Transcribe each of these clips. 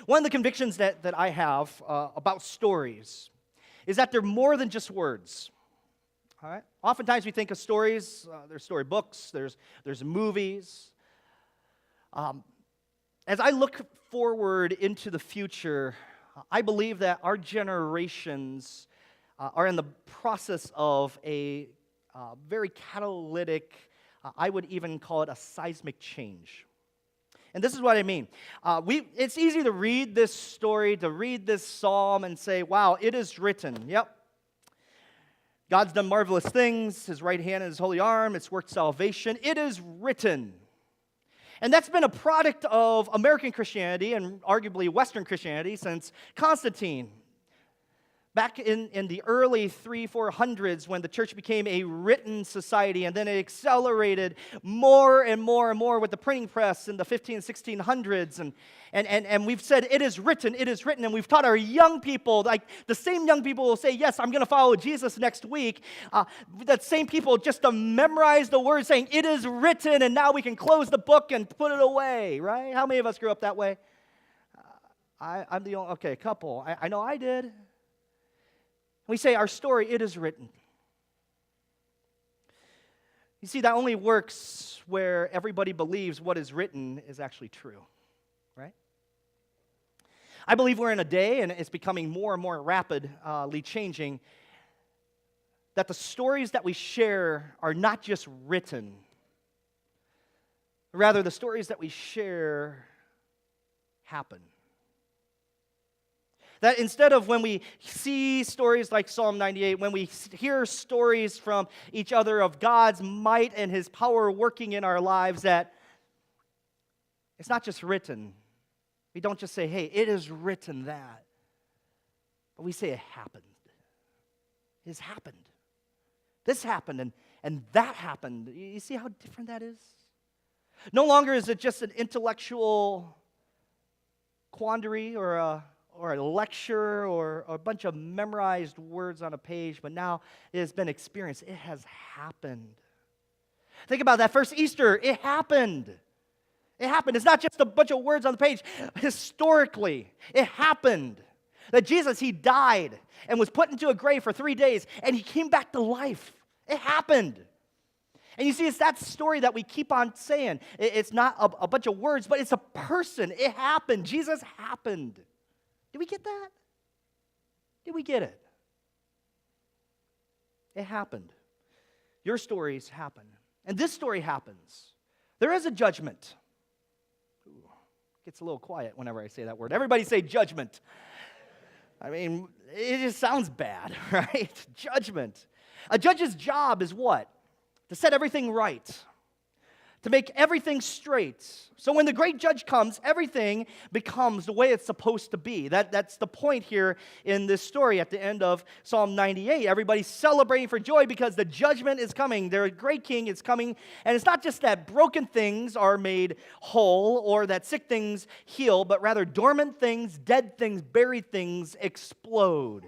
One of the convictions that I have about stories is that they're more than just words. All right? Oftentimes we think of stories, there's storybooks, there's movies. As I look forward into the future, I believe that our generations are in the process of a very catalytic, I would even call it a seismic change. And this is what I mean. It's easy to read this story, to read this psalm and say, wow, it is written. Yep. God's done marvelous things. His right hand and his holy arm, it's worked salvation. It is written. And that's been a product of American Christianity and arguably Western Christianity since Constantine. Back in the early 300-400s when the church became a written society, and then it accelerated more and more and more with the printing press in the 1600s. And we've said, it is written, and we've taught our young people, like the same young people will say, yes, I'm going to follow Jesus next week. That same people just to memorize the words saying, it is written, and now we can close the book and put it away, right? How many of us grew up that way? I'm the only, okay, a couple. I know I did. We say our story, it is written. You see, that only works where everybody believes what is written is actually true, right? I believe we're in a day, and it's becoming more and more rapidly changing, that the stories that we share are not just written. Rather, the stories that we share happen. That instead of when we see stories like Psalm 98, when we hear stories from each other of God's might and his power working in our lives, that it's not just written. We don't just say, hey, it is written that. But we say it happened. It has happened. This happened and that happened. You see how different that is? No longer is it just an intellectual quandary or a lecture or a bunch of memorized words on a page, but now it has been experienced. It has happened. Think about that first Easter. It happened. It happened. It's not just a bunch of words on the page. Historically, it happened. That Jesus, he died and was put into a grave for 3 days, and he came back to life. It happened. And you see, it's that story that we keep on saying. It's not a bunch of words, but it's a person. It happened. Jesus happened. Did we get that? Did we get it? It happened. Your stories happen. And this story happens. There is a judgment. Ooh, gets a little quiet whenever I say that word. Everybody say judgment. I mean, it just sounds bad, right? Judgment. A judge's job is what? To set everything right. To make everything straight. So when the great judge comes, everything becomes the way it's supposed to be. That's the point here in this story at the end of Psalm 98. Everybody's celebrating for joy because the judgment is coming. Their great king is coming. And it's not just that broken things are made whole or that sick things heal, but rather dormant things, dead things, buried things explode.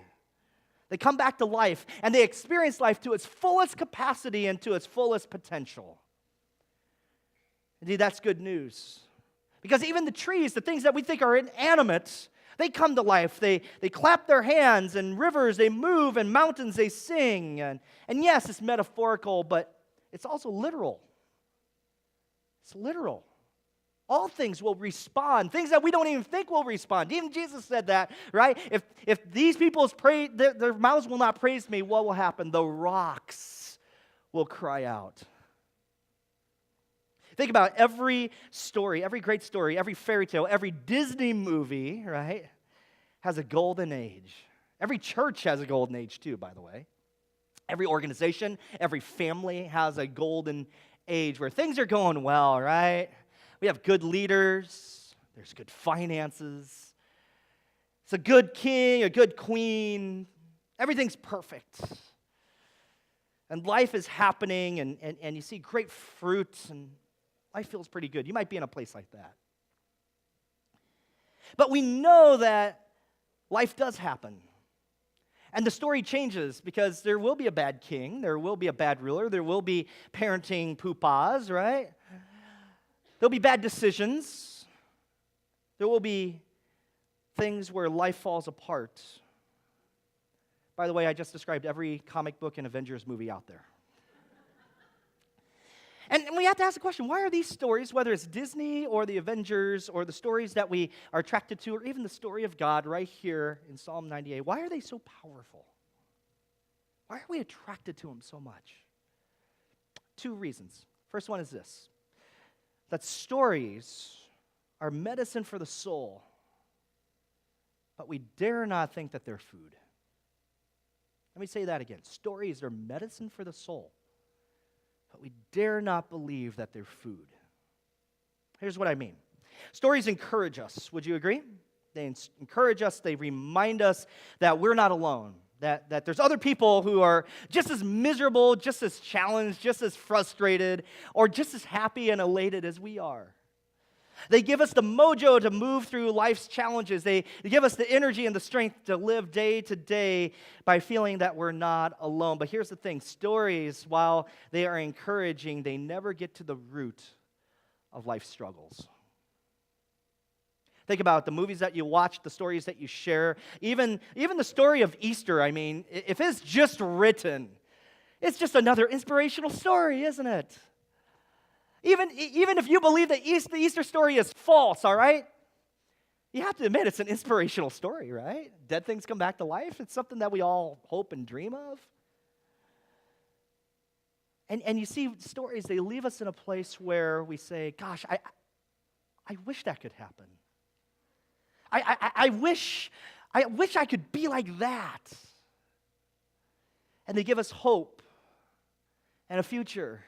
They come back to life, and they experience life to its fullest capacity and to its fullest potential. Indeed, that's good news. Because even the trees, the things that we think are inanimate, they come to life. They clap their hands, and rivers, they move, and mountains, they sing. And yes, it's metaphorical, but it's also literal. It's literal. All things will respond. Things that we don't even think will respond. Even Jesus said that, right? If these people's their mouths will not praise me, what will happen? The rocks will cry out. Think about every story, every great story, every fairy tale, every Disney movie, right, has a golden age. Every church has a golden age too, by the way. Every organization, every family has a golden age where things are going well, right? We have good leaders. There's good finances. It's a good king, a good queen. Everything's perfect. And life is happening, and you see great fruit, and life feels pretty good. You might be in a place like that. But we know that life does happen. And the story changes because there will be a bad king, there will be a bad ruler, there will be parenting poopas, right? There'll be bad decisions. There will be things where life falls apart. By the way, I just described every comic book and Avengers movie out there. And we have to ask the question, why are these stories, whether it's Disney or the Avengers or the stories that we are attracted to, or even the story of God right here in Psalm 98, why are they so powerful? Why are we attracted to them so much? Two reasons. First one is this, that stories are medicine for the soul, but we dare not think that they're food. Let me say that again. Stories are medicine for the soul, but we dare not believe that they're food. Here's what I mean. Stories encourage us. Would you agree? They encourage us. They remind us that we're not alone, that there's other people who are just as miserable, just as challenged, just as frustrated, or just as happy and elated as we are. They give us the mojo to move through life's challenges. They give us the energy and the strength to live day to day by feeling that we're not alone. But here's the thing. Stories, while they are encouraging, they never get to the root of life's struggles. Think about the movies that you watch, the stories that you share, even the story of Easter. I mean, if it's just written, it's just another inspirational story, isn't it? Even if you believe that the Easter story is false, all right? You have to admit it's an inspirational story, right? Dead things come back to life. It's something that we all hope and dream of. And you see, stories, they leave us in a place where we say, gosh, I wish that could happen. I wish I could be like that. And they give us hope and a future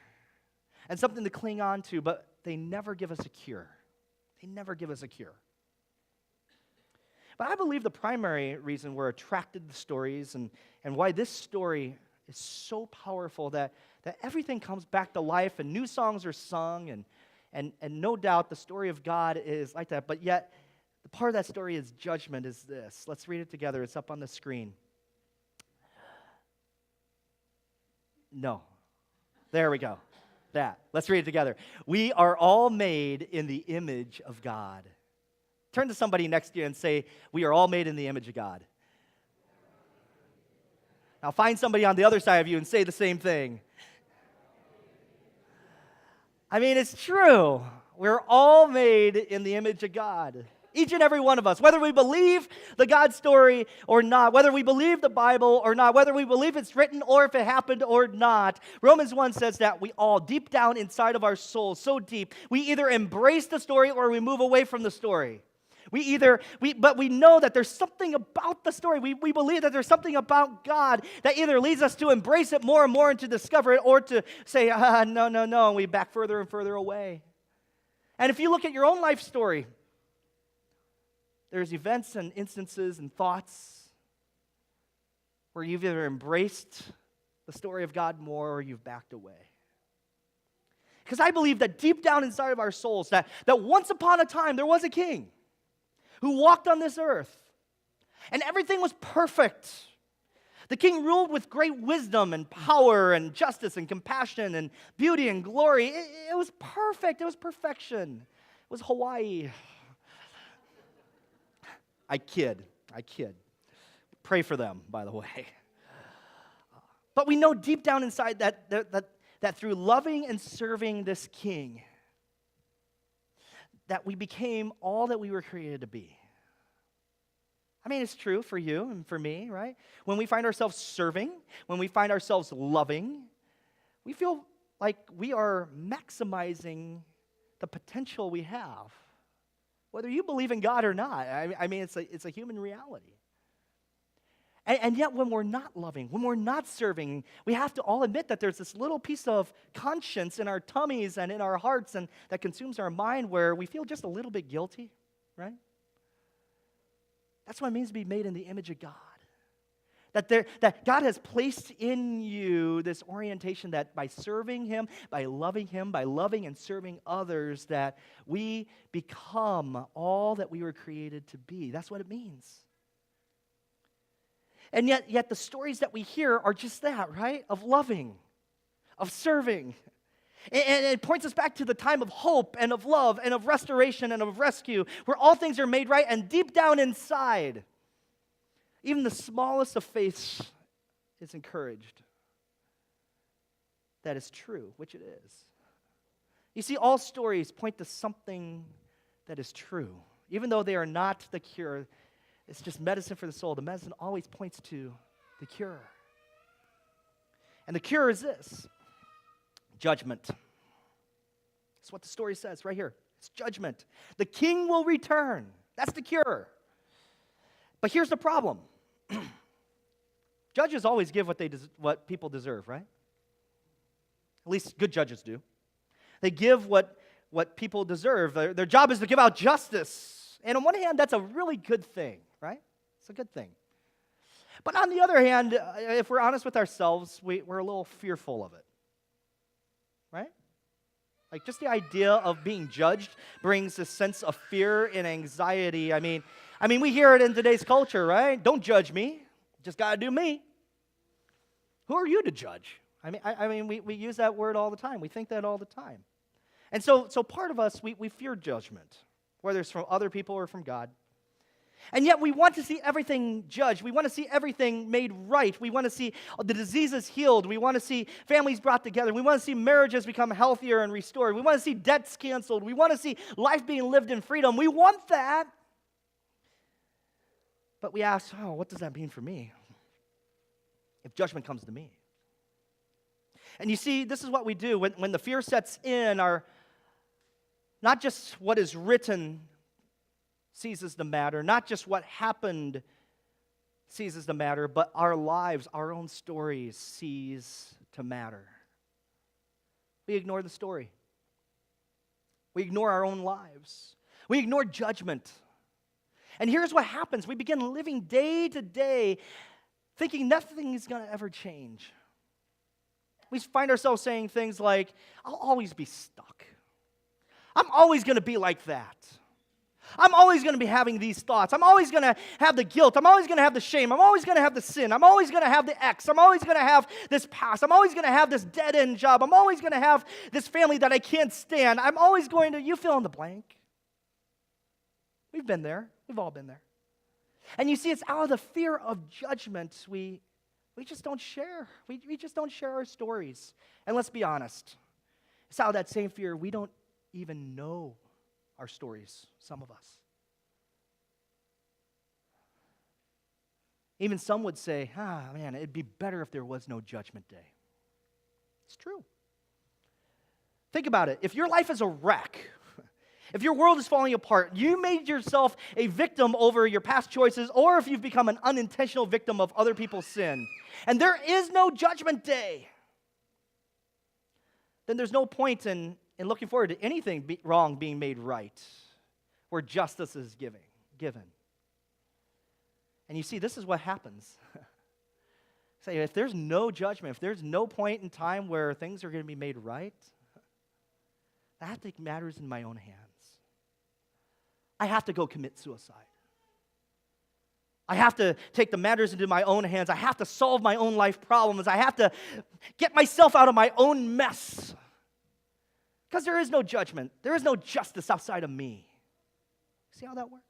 and something to cling on to, but they never give us a cure. They never give us a cure. But I believe the primary reason we're attracted to stories and why this story is so powerful that everything comes back to life and new songs are sung and no doubt the story of God is like that, but yet the part of that story is judgment is this. Let's read it together. It's up on the screen. No. There we go. That. Let's read it together. We are all made in the image of God. Turn to somebody next to you and say, we are all made in the image of God. Now find somebody on the other side of you and say the same thing. I mean, it's true. We're all made in the image of God. Each and every one of us, whether we believe the God story or not, whether we believe the Bible or not, whether we believe it's written or if it happened or not, Romans 1 says that we all, deep down inside of our souls, so deep, we either embrace the story or we move away from the story. But we know that there's something about the story. We believe that there's something about God that either leads us to embrace it more and more and to discover it, or to say, no, and we back further and further away. And if you look at your own life story, there's events and instances and thoughts where you've either embraced the story of God more or you've backed away. Because I believe that deep down inside of our souls, that once upon a time there was a king who walked on this earth, and everything was perfect. The king ruled with great wisdom and power and justice and compassion and beauty and glory. It was perfect. It was perfection. It was Hawaii. I kid. Pray for them, by the way. But we know deep down inside that through loving and serving this king, that we became all that we were created to be. I mean, it's true for you and for me, right? When we find ourselves serving, when we find ourselves loving, we feel like we are maximizing the potential we have. Whether you believe in God or not, I mean, it's a human reality. And yet when we're not loving, when we're not serving, we have to all admit that there's this little piece of conscience in our tummies and in our hearts and that consumes our mind where we feel just a little bit guilty, right? That's what it means to be made in the image of God. That God has placed in you this orientation that by serving Him, by loving and serving others, that we become all that we were created to be. That's what it means. And yet the stories that we hear are just that, right? Of loving, of serving. And it points us back to the time of hope and of love and of restoration and of rescue, where all things are made right, and deep down inside, even the smallest of faiths is encouraged. That is true, which it is. You see, all stories point to something that is true. Even though they are not the cure, it's just medicine for the soul. The medicine always points to the cure. And the cure is this: judgment. That's what the story says right here. It's judgment. The king will return. That's the cure. But here's the problem. Judges always give what people deserve, right? At least good judges do. They give what people deserve. Their job is to give out justice. And on one hand, that's a really good thing, right? It's a good thing. But on the other hand, if we're honest with ourselves, we're a little fearful of it, right? Like, just the idea of being judged brings a sense of fear and anxiety. I mean, we hear it in today's culture, right? Don't judge me. Just got to do me. Who are you to judge? I mean, we use that word all the time. We think that all the time. And so part of us, we fear judgment, whether it's from other people or from God. And yet we want to see everything judged. We want to see everything made right. We want to see the diseases healed. We want to see families brought together. We want to see marriages become healthier and restored. We want to see debts canceled. We want to see life being lived in freedom. We want that. But we ask, what does that mean for me if judgment comes to me? And you see, this is what we do. When the fear sets in, not just what is written seizes the matter, not just what happened seizes the matter, but our lives, our own stories cease to matter. We ignore the story. We ignore our own lives. We ignore judgment. And here's what happens. We begin living day to day thinking nothing is going to ever change. We find ourselves saying things like, I'll always be stuck. I'm always going to be like that. I'm always going to be having these thoughts. I'm always going to have the guilt. I'm always going to have the shame. I'm always going to have the sin. I'm always going to have the ex. I'm always going to have this past. I'm always going to have this dead-end job. I'm always going to have this family that I can't stand. I'm always going to, you fill in the blank. We've been there. We've all been there. And you see, it's out of the fear of judgment we just don't share. We just don't share our stories. And let's be honest. It's out of that same fear we don't even know our stories, some of us. Even some would say, man, it'd be better if there was no judgment day. It's true. Think about it. If your life is a wreck, if your world is falling apart, you made yourself a victim over your past choices, or if you've become an unintentional victim of other people's sin, and there is no judgment day, then there's no point in looking forward to anything wrong being made right, where justice is given. And you see, this is what happens. Say, if there's no judgment, if there's no point in time where things are going to be made right, I have to take matters in my own hands. I have to go commit suicide. I have to take the matters into my own hands. I have to solve my own life problems. I have to get myself out of my own mess. Because there is no judgment. There is no justice outside of me. See how that works?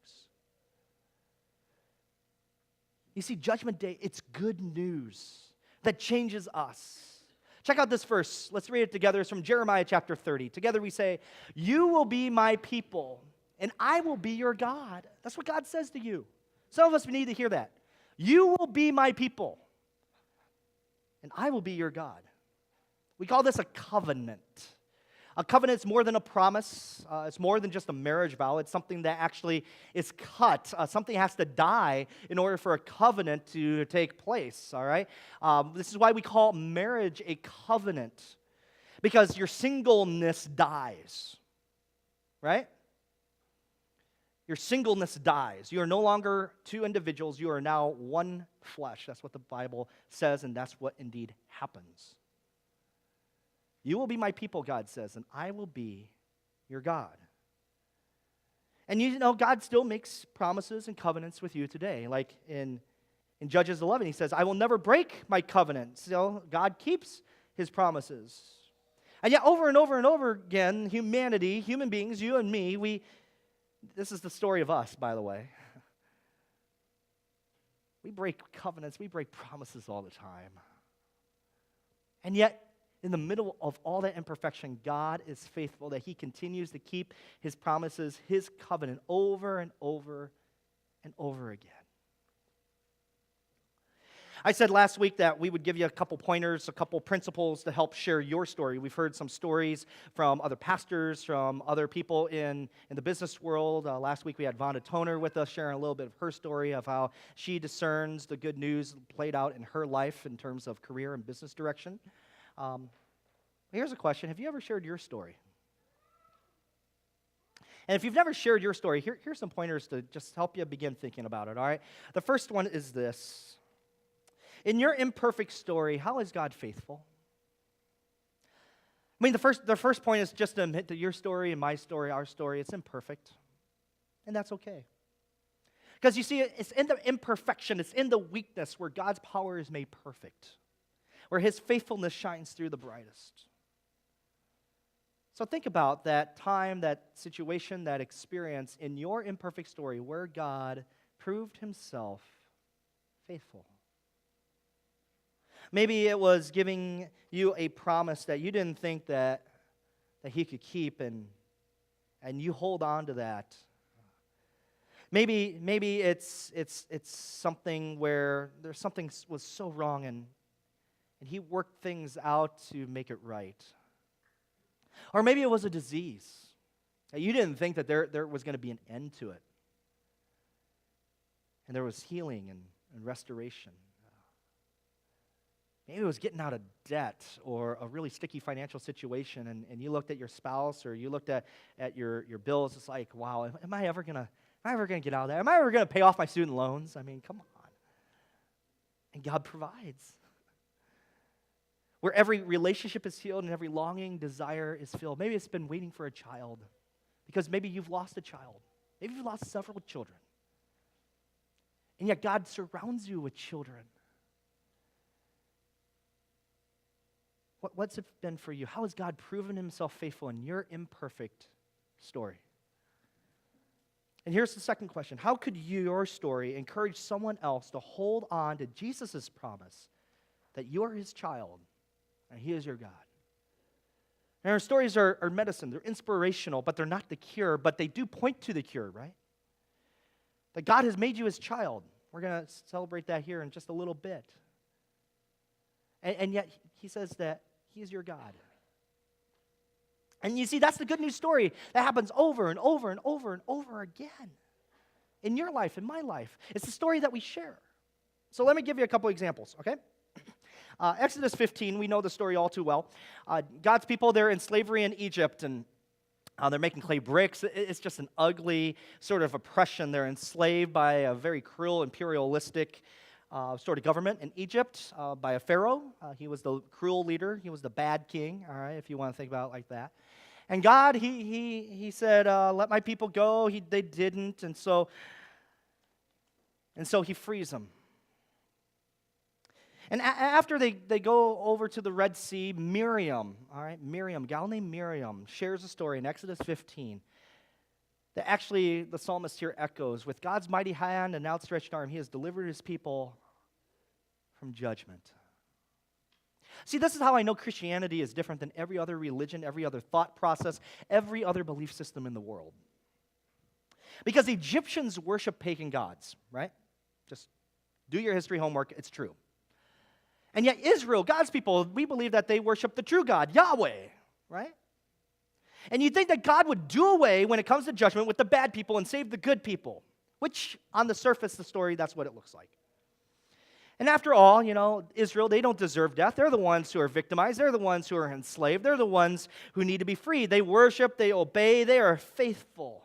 You see, Judgment Day, it's good news that changes us. Check out this verse. Let's read it together. It's from Jeremiah chapter 30. Together we say, "You will be my people, and I will be your God." That's what God says to you. Some of us need to hear that. You will be my people, and I will be your God. We call this a covenant. A covenant is more than a promise. It's more than just a marriage vow. It's something that actually is cut. Something has to die in order for a covenant to take place, all right? This is why we call marriage a covenant, because your singleness dies, right? Your singleness dies. You are no longer two individuals. You are now one flesh. That's what the Bible says, and that's what indeed happens. You will be my people, God says, and I will be your God. And you know, God still makes promises and covenants with you today. Like in Judges 11, he says, I will never break my covenant. So God keeps his promises. And yet over and over and over again, humanity, human beings, you and me, this is the story of us, by the way. We break covenants, we break promises all the time. And yet, in the middle of all that imperfection, God is faithful, that he continues to keep his promises, his covenant over and over and over again. I said last week that we would give you a couple pointers, a couple principles to help share your story. We've heard some stories from other pastors, from other people in the business world. Last week we had Vonda Toner with us sharing a little bit of her story of how she discerns the good news played out in her life in terms of career and business direction. Here's a question. Have you ever shared your story? And if you've never shared your story, here's some pointers to just help you begin thinking about it, all right? The first one is this. In your imperfect story, how is God faithful? I mean, the first point is just to admit that your story and my story, our story, it's imperfect. And that's okay. Because you see, it's in the imperfection, it's in the weakness where God's power is made perfect, where his faithfulness shines through the brightest. So think about that time, that situation, that experience in your imperfect story where God proved himself faithful. Maybe it was giving you a promise that you didn't think that he could keep, and you hold on to that. Maybe it's something where there's something was so wrong, and he worked things out to make it right. Or maybe it was a disease. You didn't think that there was going to be an end to it. And there was healing and restoration. Maybe it was getting out of debt or a really sticky financial situation, and you looked at your spouse or you looked at your bills. It's like, wow, am I ever gonna get out of that? Am I ever gonna pay off my student loans? I mean, come on. And God provides. Where every relationship is healed and every longing, desire is filled. Maybe it's been waiting for a child because maybe you've lost a child. Maybe you've lost several children. And yet God surrounds you with children. What's it been for you? How has God proven himself faithful in your imperfect story? And here's the second question. How could your story encourage someone else to hold on to Jesus' promise that you are his child and he is your God? And our stories are medicine. They're inspirational, but they're not the cure, but they do point to the cure, right? That God has made you his child. We're going to celebrate that here in just a little bit. And yet he says that he is your God. And you see, that's the good news story that happens over and over and over and over again in your life, in my life. It's the story that we share. So let me give you a couple examples, okay? Exodus 15, we know the story all too well. God's people, they're in slavery in Egypt, and they're making clay bricks. It's just an ugly sort of oppression. They're enslaved by a very cruel, imperialistic sort of government in Egypt by a pharaoh. He was the cruel leader. He was the bad king, all right, if you want to think about it like that. And God, he said, let my people go. They didn't, and so he frees them. And after they go over to the Red Sea, Miriam, a gal named Miriam, shares a story in Exodus 15 that actually the psalmist here echoes. With God's mighty hand and outstretched arm, he has delivered his people from judgment. See, this is how I know Christianity is different than every other religion, every other thought process, every other belief system in the world. Because Egyptians worship pagan gods, right? Just do your history homework, it's true. And yet Israel, God's people, we believe that they worship the true God, Yahweh, right? And you'd think that God would do away when it comes to judgment with the bad people and save the good people, which on the surface, the story, that's what it looks like. And after all, Israel, they don't deserve death. They're the ones who are victimized. They're the ones who are enslaved. They're the ones who need to be freed. They worship, they obey, they are faithful.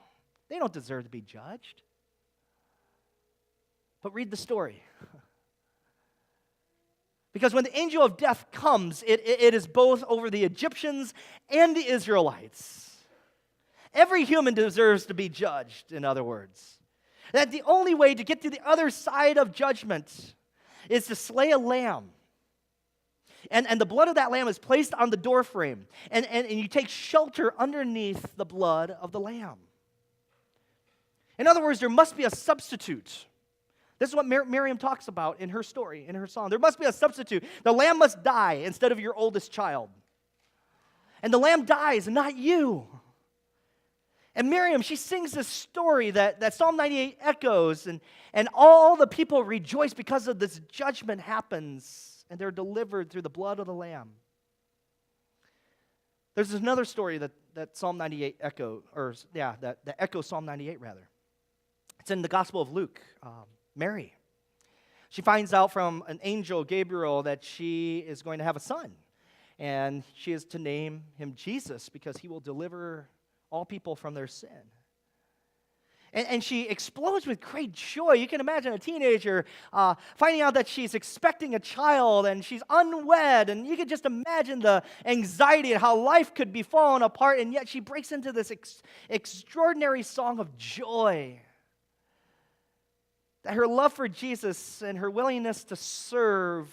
They don't deserve to be judged. But read the story. Because when the angel of death comes, it is both over the Egyptians and the Israelites. Every human deserves to be judged, in other words. That the only way to get to the other side of judgment is to slay a lamb. And the blood of that lamb is placed on the doorframe. And you take shelter underneath the blood of the lamb. In other words, there must be a substitute. This is what Miriam talks about in her story, in her song. There must be a substitute. The lamb must die instead of your oldest child. And the lamb dies, and not you. And Miriam, she sings this story that Psalm 98 echoes, and all the people rejoice because of this judgment happens, and they're delivered through the blood of the lamb. There's another story that Psalm 98 that echoes Psalm 98 rather. It's in the Gospel of Luke. Mary. She finds out from an angel, Gabriel, that she is going to have a son. And she is to name him Jesus because he will deliver all people from their sin. And she explodes with great joy. You can imagine a teenager finding out that she's expecting a child and she's unwed. And you can just imagine the anxiety and how life could be falling apart. And yet she breaks into this extraordinary song of joy. That her love for Jesus and her willingness to serve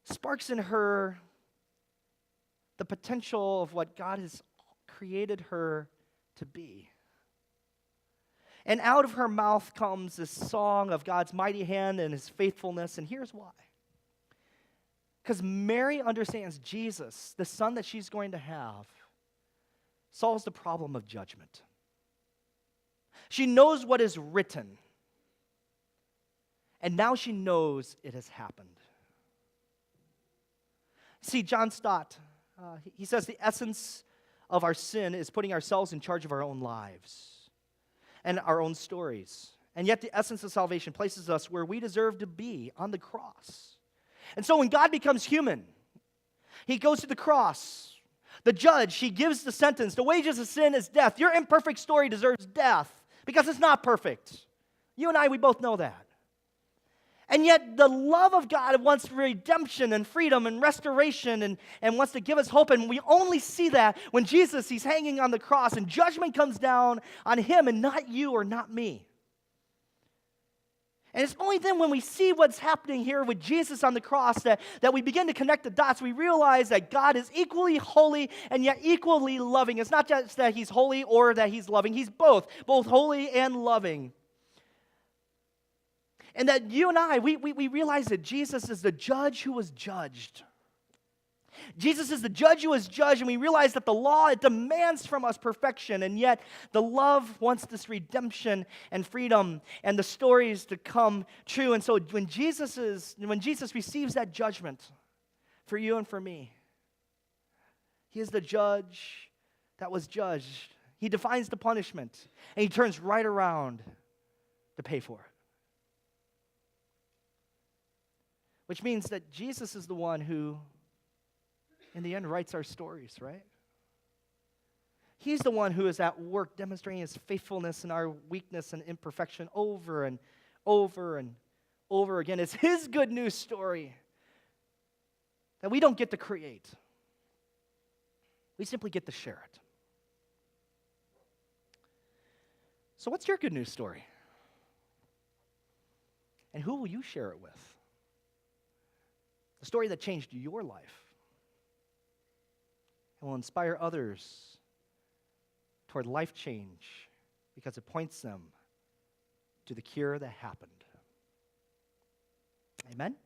sparks in her the potential of what God has created her to be. And out of her mouth comes this song of God's mighty hand and his faithfulness, and here's why. Because Mary understands Jesus, the son that she's going to have, solves the problem of judgment. She knows what is written. And now she knows it has happened. See, John Stott, he says the essence of our sin is putting ourselves in charge of our own lives and our own stories. And yet the essence of salvation places us where we deserve to be, on the cross. And so when God becomes human, he goes to the cross. The judge, he gives the sentence. The wages of sin is death. Your imperfect story deserves death because it's not perfect. You and I, we both know that. And yet the love of God wants redemption and freedom and restoration and wants to give us hope. And we only see that when Jesus, he's hanging on the cross and judgment comes down on him and not you or not me. And it's only then when we see what's happening here with Jesus on the cross that we begin to connect the dots. We realize that God is equally holy and yet equally loving. It's not just that he's holy or that he's loving. He's both holy and loving. And that you and I, we realize that Jesus is the judge who was judged. Jesus is the judge who was judged, and we realize that the law, it demands from us perfection, and yet the love wants this redemption and freedom and the stories to come true. And so when Jesus receives that judgment for you and for me, he is the judge that was judged. He defines the punishment, and he turns right around to pay for it. Which means that Jesus is the one who, in the end, writes our stories, right? He's the one who is at work demonstrating his faithfulness in our weakness and imperfection over and over and over again. It's his good news story that we don't get to create. We simply get to share it. So what's your good news story? And who will you share it with? The story that changed your life and will inspire others toward life change because it points them to the cure that happened. Amen?